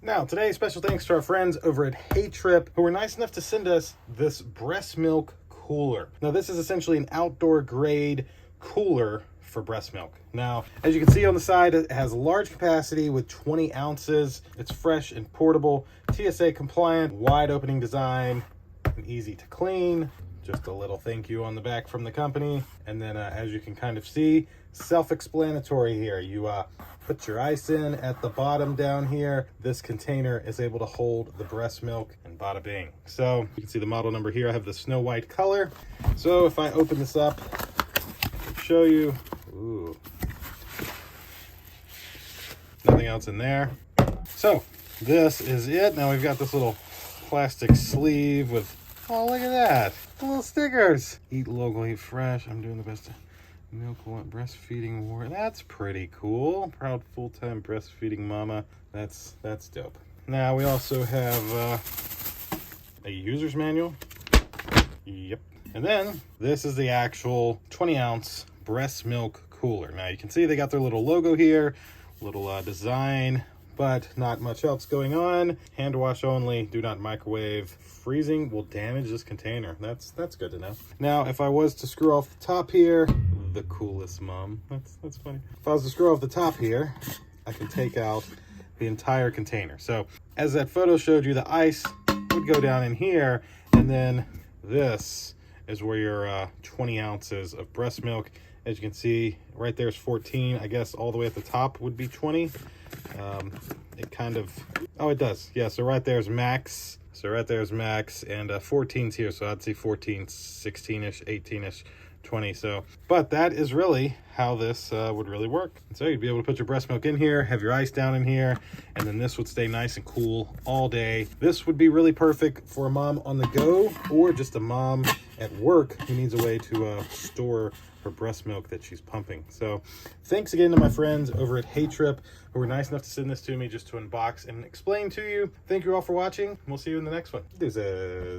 Now, today, special thanks to our friends over at HeyTrip, who were nice enough to send us this breast milk cooler. Now, this is essentially an outdoor grade cooler for breast milk. Now, as you can see on the side, it has large capacity with 20 ounces. It's fresh and portable, TSA compliant, wide opening design, and easy to clean. Just a little thank you on the back from the company. And then as you can kind of see, self-explanatory here. You put your ice in at the bottom down here. This container is able to hold the breast milk, and bada bing. So you can see the model number here. I have the snow white color. So if I open this up, I can show you. Ooh. Nothing else in there. So this is it. Now we've got this little plastic sleeve with, oh, look at that. Little stickers. Eat local, eat fresh. I'm doing the best. Milk breastfeeding war. That's pretty cool. Proud full-time breastfeeding mama. That's dope. Now we also have a user's manual. Yep. And then this is the actual 20-ounce breast milk cooler. Now you can see they got their little logo here, little design, but not much else going on. Hand wash only, do not microwave. Freezing will damage this container. That's good to know. Now, if I was to screw off the top here, the coolest mom. That's funny. If I was to screw off the top here, I can take out the entire container. So as that photo showed you, the ice would go down in here, and then this is where your 20 ounces of breast milk. As you can see, right there's 14. I guess all the way at the top would be 20. It kind of, oh, it does. Yeah, so right there's max. So right there's max, and 14's here. So I'd say 14, 16-ish, 18-ish, 20. So, but that is really how this would really work. So you'd be able to put your breast milk in here, have your ice down in here, and then this would stay nice and cool all day. This would be really perfect for a mom on the go, or just a mom at work who needs a way to store her breast milk that she's pumping. So thanks again to my friends over at HeyTrip, who were nice enough to send this to me just to unbox and explain to you. Thank you all for watching. We'll see you in the next one. Deuces.